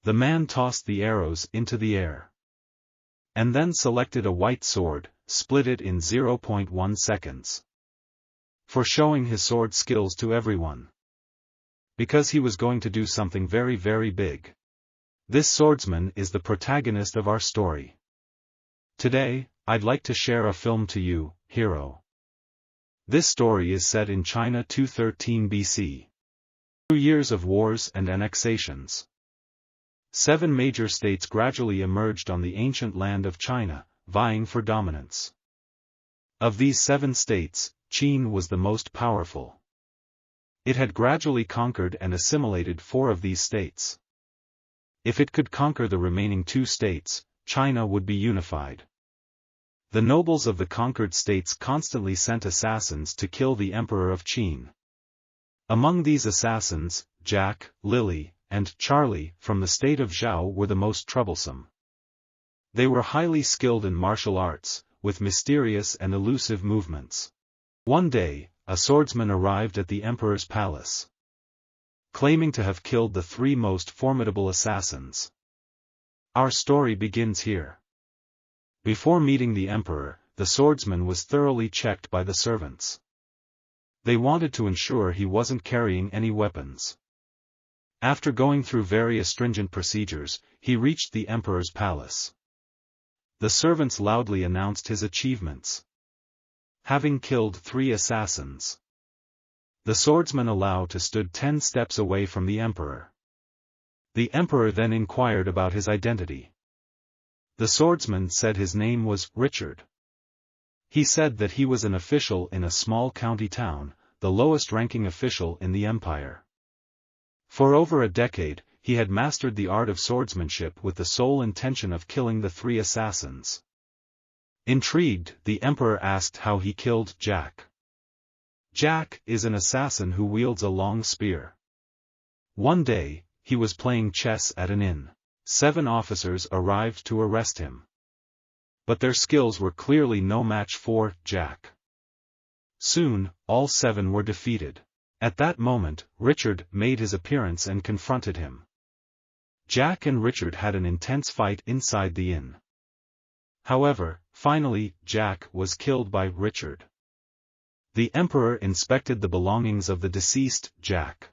The man tossed the arrows into the air. And then selected a white sword, split it in 0.1 seconds. For showing his sword skills to everyone. Because he was going to do something very, very big. This swordsman is the protagonist of our story. Today, I'd like to share a film to you, Hero. This story is set in China 213 BC. 2 years of wars and annexations. 7 major states gradually emerged on the ancient land of China, vying for dominance. Of these 7 states, Qin was the most powerful. It had gradually conquered and assimilated 4 of these states. If it could conquer the remaining 2 states, China would be unified. The nobles of the conquered states constantly sent assassins to kill the emperor of Qin. Among these assassins, Jack, Lily, and Charlie from the state of Zhao were the most troublesome. They were highly skilled in martial arts, with mysterious and elusive movements. One day, a swordsman arrived at the emperor's palace, claiming to have killed the 3 most formidable assassins. Our story begins here. Before meeting the emperor, the swordsman was thoroughly checked by the servants. They wanted to ensure he wasn't carrying any weapons. After going through various stringent procedures, he reached the emperor's palace. The servants loudly announced his achievements. Having killed 3 assassins. The swordsman allowed stood 10 steps away from the emperor. The emperor then inquired about his identity. The swordsman said his name was Richard. He said that he was an official in a small county town, the lowest-ranking official in the empire. For over a decade, he had mastered the art of swordsmanship with the sole intention of killing the 3 assassins. Intrigued, the emperor asked how he killed Jack. Jack is an assassin who wields a long spear. One day, he was playing chess at an inn. 7 officers arrived to arrest him. But their skills were clearly no match for Jack. Soon, all 7 were defeated. At that moment, Richard made his appearance and confronted him. Jack and Richard had an intense fight inside the inn. However, finally, Jack was killed by Richard. The emperor inspected the belongings of the deceased Jack.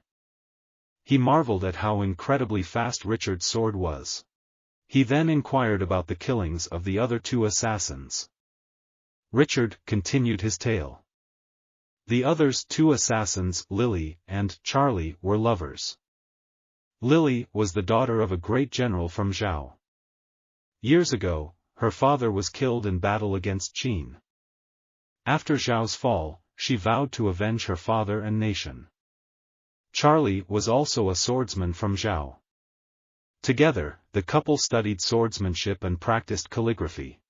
He marveled at how incredibly fast Richard's sword was. He then inquired about the killings of the other 2 assassins. Richard continued his tale. The others 2 assassins, Lily and Charlie, were lovers. Lily was the daughter of a great general from Zhao. Years ago, her father was killed in battle against Qin. After Zhao's fall, she vowed to avenge her father and nation. Charlie was also a swordsman from Zhao. Together, the couple studied swordsmanship and practiced calligraphy.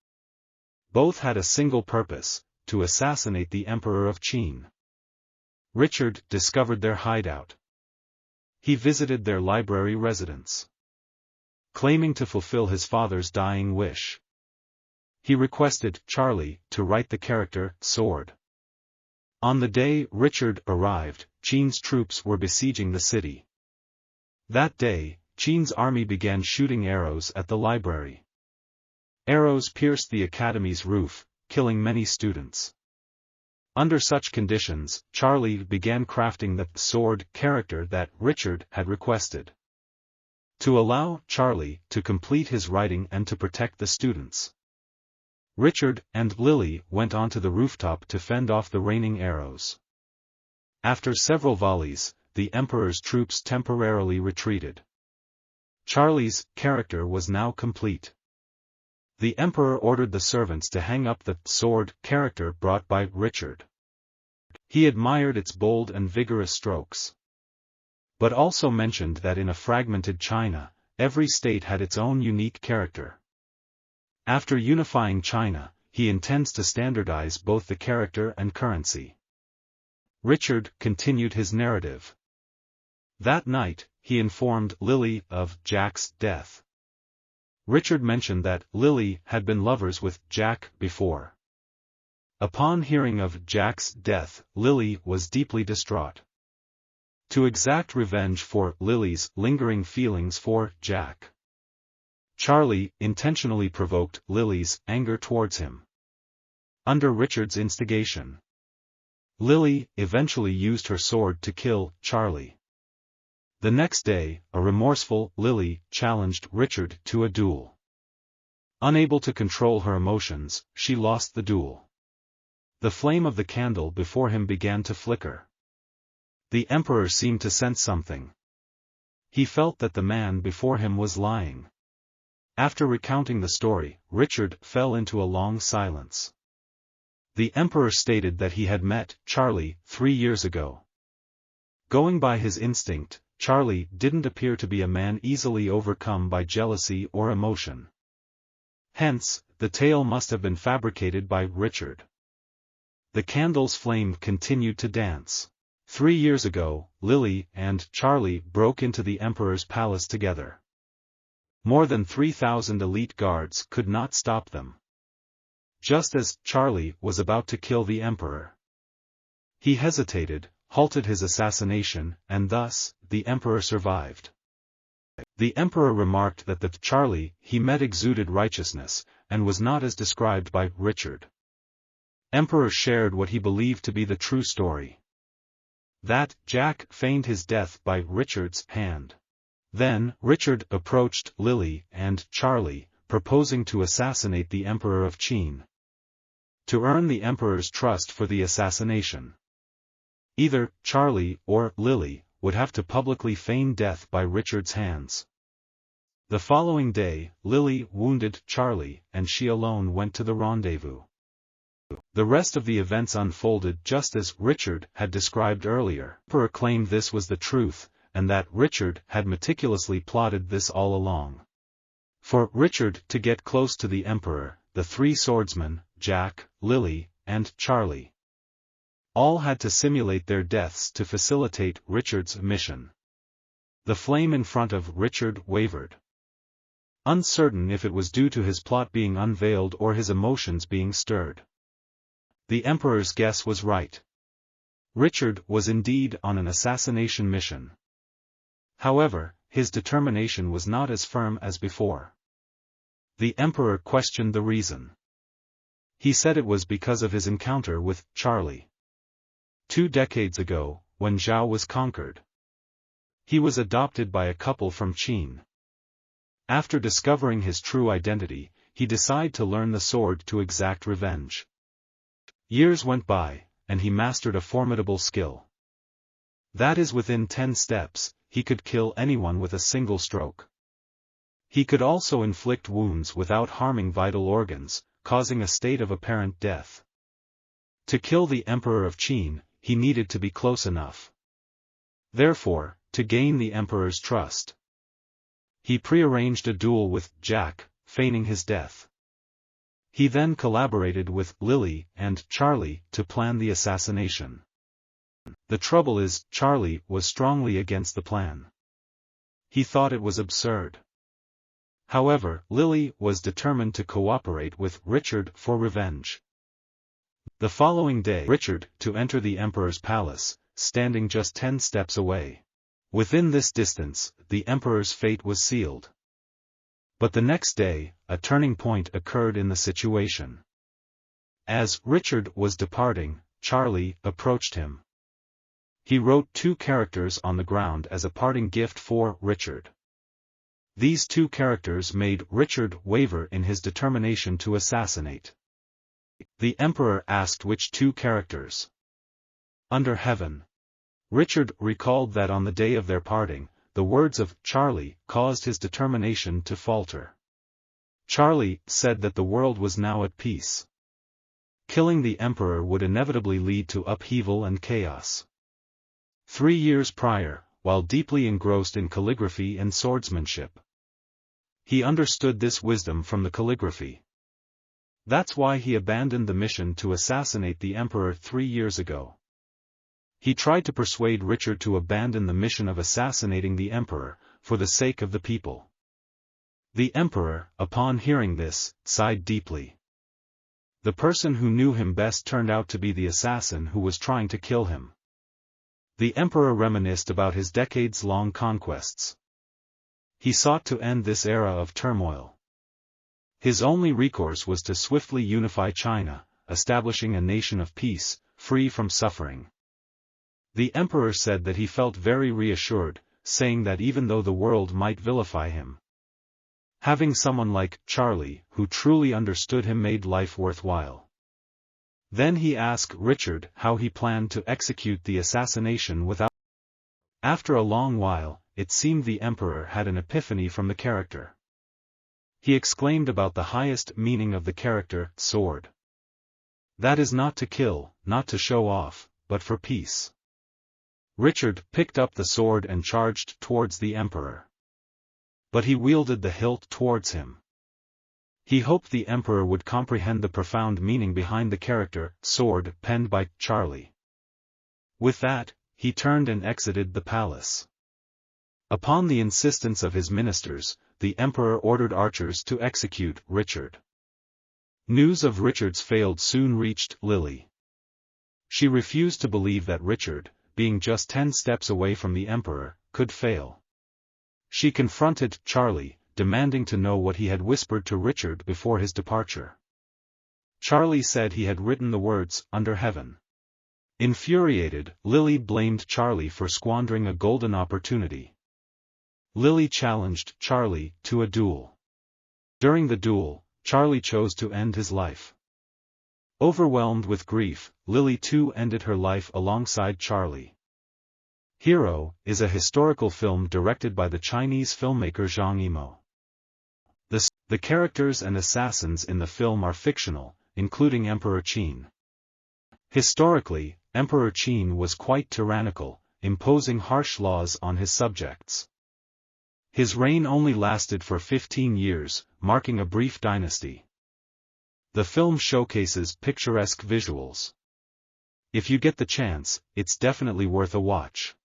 Both had a single purpose, to assassinate the emperor of Qin. Richard discovered their hideout. He visited their library residence, claiming to fulfill his father's dying wish. He requested Charlie to write the character sword. On the day Richard arrived, Qin's troops were besieging the city. That day, Qin's army began shooting arrows at the library. Arrows pierced the academy's roof, killing many students. Under such conditions, Charlie began crafting the sword character that Richard had requested. To allow Charlie to complete his writing and to protect the students, Richard and Lily went onto the rooftop to fend off the raining arrows. After several volleys, the emperor's troops temporarily retreated. Charlie's character was now complete. The emperor ordered the servants to hang up the sword character brought by Richard. He admired its bold and vigorous strokes, but also mentioned that in a fragmented China, every state had its own unique character. After unifying China, he intends to standardize both the character and currency. Richard continued his narrative. That night, he informed Lily of Jack's death. Richard mentioned that Lily had been lovers with Jack before. Upon hearing of Jack's death, Lily was deeply distraught. to exact revenge for Lily's lingering feelings for Jack. Charlie intentionally provoked Lily's anger towards him. Under Richard's instigation, Lily eventually used her sword to kill Charlie. The next day, a remorseful Lily challenged Richard to a duel. Unable to control her emotions, she lost the duel. The flame of the candle before him began to flicker. The Emperor seemed to sense something. He felt that the man before him was lying. After recounting the story, Richard fell into a long silence. The Emperor stated that he had met Charlie 3 years ago. Going by his instinct, Charlie didn't appear to be a man easily overcome by jealousy or emotion. Hence, the tale must have been fabricated by Richard. The candle's flame continued to dance. 3 years ago, Lily and Charlie broke into the Emperor's palace together. More than 3,000 elite guards could not stop them. Just as Charlie was about to kill the Emperor, he hesitated, halted his assassination, and thus, the Emperor survived. The Emperor remarked that the Charlie he met exuded righteousness, and was not as described by Richard. Emperor shared what he believed to be the true story. That Jack feigned his death by Richard's hand. Then, Richard approached Lily and Charlie, proposing to assassinate the Emperor of Qin. To earn the Emperor's trust for the assassination, either Charlie or Lily would have to publicly feign death by Richard's hands. The following day, Lily wounded Charlie, and she alone went to the rendezvous. The rest of the events unfolded just as Richard had described earlier. The Emperor claimed this was the truth, and that Richard had meticulously plotted this all along. For Richard to get close to the Emperor, the 3 swordsmen, Jack, Lily, and Charlie, all had to simulate their deaths to facilitate Richard's mission. The flame in front of Richard wavered. Uncertain if it was due to his plot being unveiled or his emotions being stirred. The Emperor's guess was right. Richard was indeed on an assassination mission. However, his determination was not as firm as before. The Emperor questioned the reason. He said it was because of his encounter with Charlie 2 decades ago, when Zhao was conquered. He was adopted by a couple from Qin. After discovering his true identity, he decided to learn the sword to exact revenge. Years went by, and he mastered a formidable skill. That is, within 10 steps, he could kill anyone with a single stroke. He could also inflict wounds without harming vital organs, causing a state of apparent death. To kill the Emperor of Qin, he needed to be close enough. Therefore, to gain the Emperor's trust, he prearranged a duel with Jack, feigning his death. He then collaborated with Lily and Charlie to plan the assassination. The trouble is, Charlie was strongly against the plan. He thought it was absurd. However, Lily was determined to cooperate with Richard for revenge. The following day, Richard to enter the Emperor's palace, standing just 10 steps away. Within this distance, the Emperor's fate was sealed. But the next day, a turning point occurred in the situation. As Richard was departing, Charlie approached him. He wrote 2 characters on the ground as a parting gift for Richard. These 2 characters made Richard waver in his determination to assassinate. The Emperor asked which 2 characters. Under heaven. Richard recalled that on the day of their parting, the words of Charlie caused his determination to falter. Charlie said that the world was now at peace. Killing the Emperor would inevitably lead to upheaval and chaos. 3 years prior, while deeply engrossed in calligraphy and swordsmanship, he understood this wisdom from the calligraphy. That's why he abandoned the mission to assassinate the Emperor 3 years ago. He tried to persuade Richard to abandon the mission of assassinating the Emperor, for the sake of the people. The Emperor, upon hearing this, sighed deeply. The person who knew him best turned out to be the assassin who was trying to kill him. The emperor reminisced about his decades-long conquests. He sought to end this era of turmoil. His only recourse was to swiftly unify China, establishing a nation of peace, free from suffering. The emperor said that he felt very reassured, saying that even though the world might vilify him, having someone like Charlie, who truly understood him, made life worthwhile. Then he asked Richard how he planned to execute the assassination without. After a long while, it seemed the emperor had an epiphany from the character. He exclaimed about the highest meaning of the character, sword. That is not to kill, not to show off, but for peace. Richard picked up the sword and charged towards the emperor. But he wielded the hilt towards him. He hoped the emperor would comprehend the profound meaning behind the character, sword, penned by Charlie. With that, he turned and exited the palace. Upon the insistence of his ministers, the emperor ordered archers to execute Richard. News of Richard's failed soon reached Lily. She refused to believe that Richard, being just 10 steps away from the emperor, could fail. She confronted Charlie, demanding to know what he had whispered to Richard before his departure. Charlie said he had written the words, "under heaven." Infuriated, Lily blamed Charlie for squandering a golden opportunity. Lily challenged Charlie to a duel. During the duel, Charlie chose to end his life. Overwhelmed with grief, Lily too ended her life alongside Charlie. Hero is a historical film directed by the Chinese filmmaker Zhang Yimou. The characters and assassins in the film are fictional, including Emperor Qin. Historically, Emperor Qin was quite tyrannical, imposing harsh laws on his subjects. His reign only lasted for 15 years, marking a brief dynasty. The film showcases picturesque visuals. If you get the chance, it's definitely worth a watch.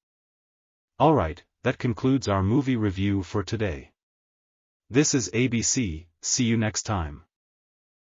Alright, that concludes our movie review for today. This is ABC, see you next time.